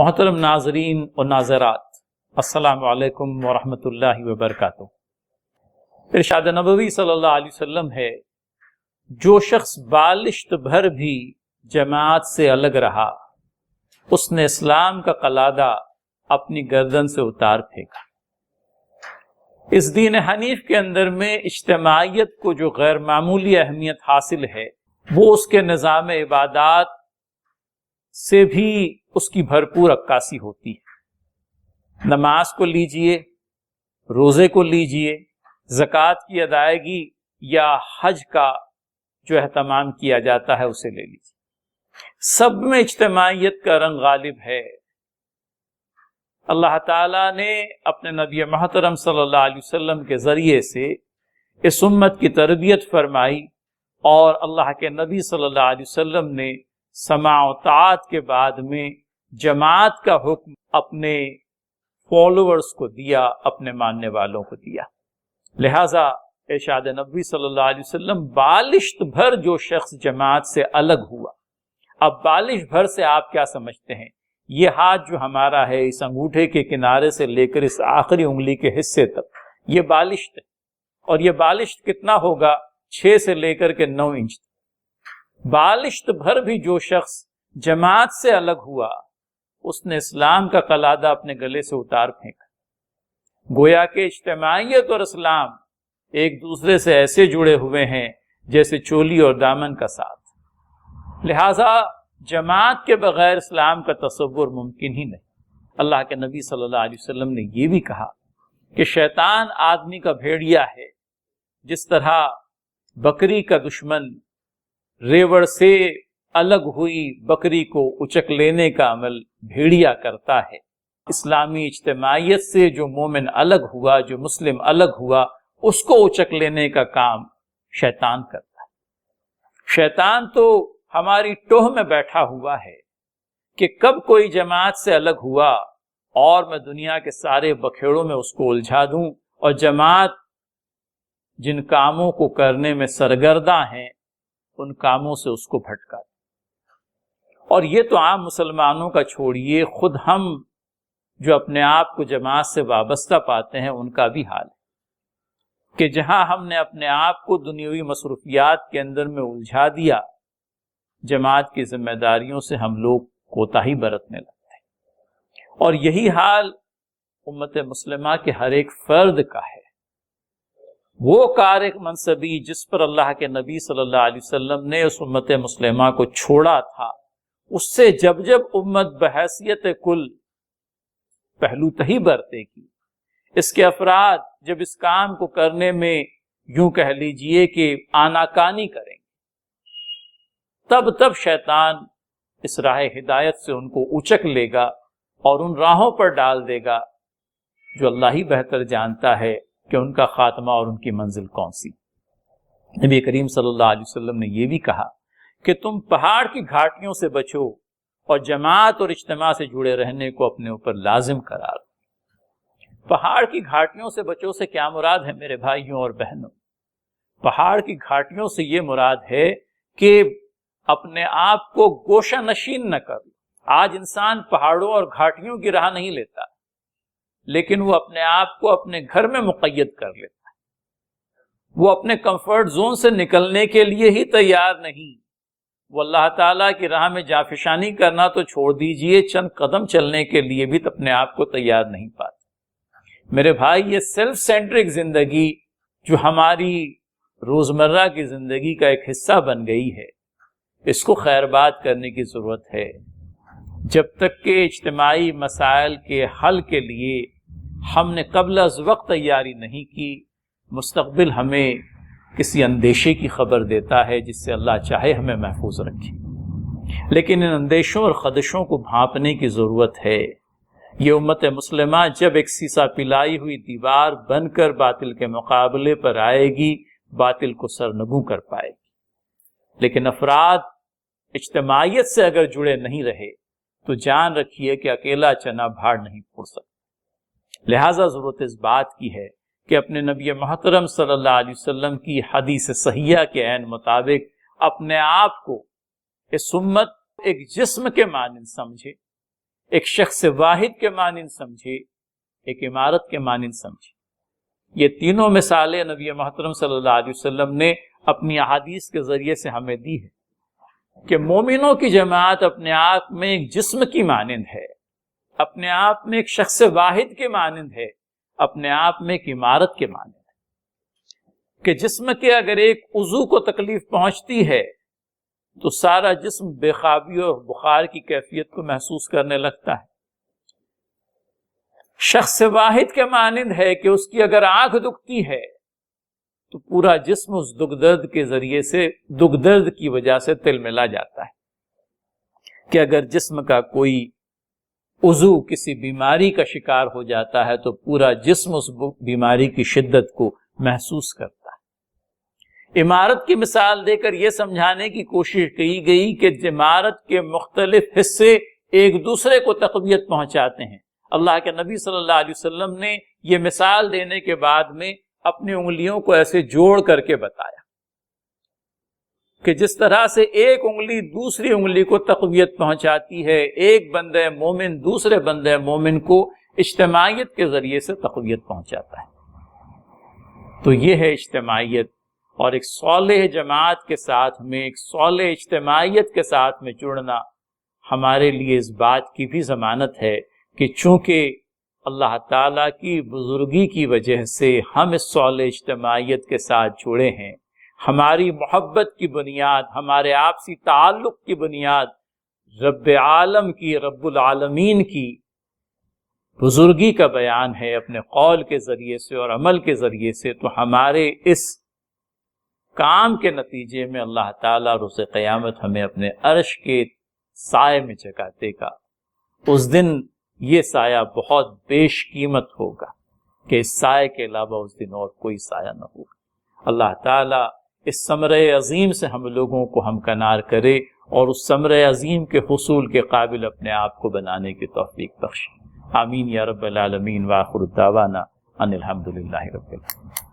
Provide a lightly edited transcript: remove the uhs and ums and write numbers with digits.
محترم ناظرین و ناظرات، السلام علیکم ورحمۃ اللہ وبرکاتہ۔ ارشاد نبوی صلی اللہ علیہ وسلم ہے، جو شخص بالشت بھر بھی جماعت سے الگ رہا اس نے اسلام کا قلادہ اپنی گردن سے اتار پھینکا۔ اس دین حنیف کے اندر میں اجتماعیت کو جو غیر معمولی اہمیت حاصل ہے، وہ اس کے نظام عبادات سے بھی اس کی بھرپور عکاسی ہوتی ہے۔ نماز کو لیجئے، روزے کو لیجئے، زکوٰۃ کی ادائیگی یا حج کا جو اہتمام کیا جاتا ہے اسے لے لیجئے، سب میں اجتماعیت کا رنگ غالب ہے۔ اللہ تعالیٰ نے اپنے نبی محترم صلی اللہ علیہ وسلم کے ذریعے سے اس امت کی تربیت فرمائی، اور اللہ کے نبی صلی اللہ علیہ وسلم نے سماع و طاعت کے بعد میں جماعت کا حکم اپنے فالوورز کو دیا، اپنے ماننے والوں کو دیا۔ لہٰذا ارشاد نبوی صلی اللہ علیہ وسلم، بالشت بھر جو شخص جماعت سے الگ ہوا۔ اب بالش بھر سے آپ کیا سمجھتے ہیں؟ یہ ہاتھ جو ہمارا ہے، اس انگوٹھے کے کنارے سے لے کر اس آخری انگلی کے حصے تک، یہ بالشت ہے، اور یہ بالشت کتنا ہوگا؟ 6 سے لے کر کے 9 انچ تک۔ بالشت بھر بھی جو شخص جماعت سے الگ ہوا اس نے اسلام کا قلادہ اپنے گلے سے اتار پھینکا۔ گویا کہ اجتماعیت اور اسلام ایک دوسرے سے ایسے جڑے ہوئے ہیں جیسے چولی اور دامن کا ساتھ۔ لہٰذا جماعت کے بغیر اسلام کا تصور ممکن ہی نہیں۔ اللہ کے نبی صلی اللہ علیہ وسلم نے یہ بھی کہا کہ شیطان آدمی کا بھیڑیا ہے، جس طرح بکری کا دشمن ریوڑ سے الگ ہوئی بکری کو اچک لینے کا عمل بھیڑیا کرتا ہے۔ اسلامی اجتماعیت سے جو مومن الگ ہوا، جو مسلم الگ ہوا، اس کو اچک لینے کا کام شیطان کرتا ہے۔ شیطان تو ہماری ٹوہ میں بیٹھا ہوا ہے کہ کب کوئی جماعت سے الگ ہوا اور میں دنیا کے سارے بکھیڑوں میں اس کو الجھا دوں، اور جماعت جن کاموں کو کرنے میں سرگرداں ہیں ان کاموں سے اس کو بھٹکا دوں۔ اور یہ تو عام مسلمانوں کا چھوڑیے، خود ہم جو اپنے آپ کو جماعت سے وابستہ پاتے ہیں ان کا بھی حال ہے کہ جہاں ہم نے اپنے آپ کو دنیاوی مصروفیات کے اندر میں الجھا دیا، جماعت کی ذمہ داریوں سے ہم لوگ کوتاہی برتنے لگتے ہیں۔ اور یہی حال امت مسلمہ کے ہر ایک فرد کا ہے۔ وہ کار منصبی جس پر اللہ کے نبی صلی اللہ علیہ وسلم نے اس امت مسلمہ کو چھوڑا تھا، اس سے جب جب امت بحیثیت کل پہلو تہی برتے کی، اس کے افراد جب اس کام کو کرنے میں یوں کہہ لیجئے کہ آناکانی کریں، تب شیطان اس راہ ہدایت سے ان کو اچک لے گا اور ان راہوں پر ڈال دے گا جو اللہ ہی بہتر جانتا ہے کہ ان کا خاتمہ اور ان کی منزل کون سی۔ نبی کریم صلی اللہ علیہ وسلم نے یہ بھی کہا کہ تم پہاڑ کی گھاٹیوں سے بچو اور جماعت اور اجتماع سے جڑے رہنے کو اپنے اوپر لازم قرار دو۔ پہاڑ کی گھاٹیوں سے بچو سے کیا مراد ہے میرے بھائیوں اور بہنوں؟ پہاڑ کی گھاٹیوں سے یہ مراد ہے کہ اپنے آپ کو گوشہ نشین نہ کرو۔ آج انسان پہاڑوں اور گھاٹیوں کی راہ نہیں لیتا، لیکن وہ اپنے آپ کو اپنے گھر میں مقید کر لیتا ہے۔ وہ اپنے کمفرٹ زون سے نکلنے کے لیے ہی تیار نہیں۔ وہ اللہ تعالیٰ کی راہ میں جانفشانی کرنا تو چھوڑ دیجئے، چند قدم چلنے کے لیے بھی اپنے آپ کو تیار نہیں پاتے۔ میرے بھائی، یہ سیلف سینٹرک زندگی جو ہماری روزمرہ کی زندگی کا ایک حصہ بن گئی ہے، اس کو خیر بات کرنے کی ضرورت ہے۔ جب تک کہ اجتماعی مسائل کے حل کے لیے ہم نے قبل از وقت تیاری نہیں کی، مستقبل ہمیں کسی اندیشے کی خبر دیتا ہے جس سے اللہ چاہے ہمیں محفوظ رکھے۔ لیکن ان اندیشوں اور خدشوں کو بھانپنے کی ضرورت ہے۔ یہ امت مسلمہ جب ایک سیسا پلائی ہوئی دیوار بن کر باطل کے مقابلے پر آئے گی، باطل کو سرنگوں کر پائے گی۔ لیکن افراد اجتماعیت سے اگر جڑے نہیں رہے تو جان رکھیے کہ اکیلا چنا بھاڑ نہیں پھوڑ سکتا۔ لہٰذا ضرورت اس بات کی ہے کہ اپنے نبی محترم صلی اللہ علیہ وسلم کی حدیث صحیحہ کے عین مطابق اپنے آپ کو اس امت ایک جسم کے مانند سمجھے، ایک شخص واحد کے مانند سمجھے، ایک عمارت کے مانند سمجھے۔ یہ تینوں مثالیں نبی محترم صلی اللہ علیہ وسلم نے اپنی احادیث کے ذریعے سے ہمیں دی ہے کہ مومنوں کی جماعت اپنے آپ میں ایک جسم کی مانند ہے، اپنے آپ میں ایک شخص واحد کے مانند ہے، اپنے آپ میں ایک عمارت کے مانند ہے، کہ جسم کے اگر ایک عضو کو تکلیف پہنچتی ہے تو سارا جسم بے خوابی اور بخار کی کیفیت کو محسوس کرنے لگتا ہے۔ شخص واحد کے مانند ہے کہ اس کی اگر آنکھ دکھتی ہے تو پورا جسم اس دکھ درد کے ذریعے سے، دکھ درد کی وجہ سے تل ملا جاتا ہے، کہ اگر جسم کا کوئی عضو کسی بیماری کا شکار ہو جاتا ہے تو پورا جسم اس بیماری کی شدت کو محسوس کرتا ہے۔ عمارت کی مثال دے کر یہ سمجھانے کی کوشش کی گئی کہ عمارت کے مختلف حصے ایک دوسرے کو تقویت پہنچاتے ہیں۔ اللہ کے نبی صلی اللہ علیہ وسلم نے یہ مثال دینے کے بعد میں اپنی انگلیوں کو ایسے جوڑ کر کے بتایا کہ جس طرح سے ایک انگلی دوسری انگلی کو تقویت پہنچاتی ہے، ایک بندہ مومن دوسرے بندہ مومن کو اجتماعیت کے ذریعے سے تقویت پہنچاتا ہے۔ تو یہ ہے اجتماعیت، اور ایک صالح جماعت کے ساتھ میں، ایک صالح اجتماعیت کے ساتھ میں جڑنا ہمارے لیے اس بات کی بھی ضمانت ہے کہ چونکہ اللہ تعالیٰ کی بزرگی کی وجہ سے ہم اس صالح اجتماعیت کے ساتھ جڑے ہیں، ہماری محبت کی بنیاد، ہمارے آپسی تعلق کی بنیاد رب عالم کی، رب العالمین کی بزرگی کا بیان ہے اپنے قول کے ذریعے سے اور عمل کے ذریعے سے، تو ہمارے اس کام کے نتیجے میں اللہ تعالیٰ روز قیامت ہمیں اپنے عرش کے سائے میں جگہ دے گا۔ اس دن یہ سایہ بہت بیش قیمت ہوگا کہ اس سائے کے علاوہ اس دن اور کوئی سایہ نہ ہوگا۔ اللہ تعالیٰ اس ثمرہ عظیم سے ہم لوگوں کو ہمکنار کرے اور اس ثمرہ عظیم کے حصول کے قابل اپنے آپ کو بنانے کی توفیق بخشے۔ آمین یا رب العالمین، وآخر دعوانا ان الحمدللہ رب العالمین۔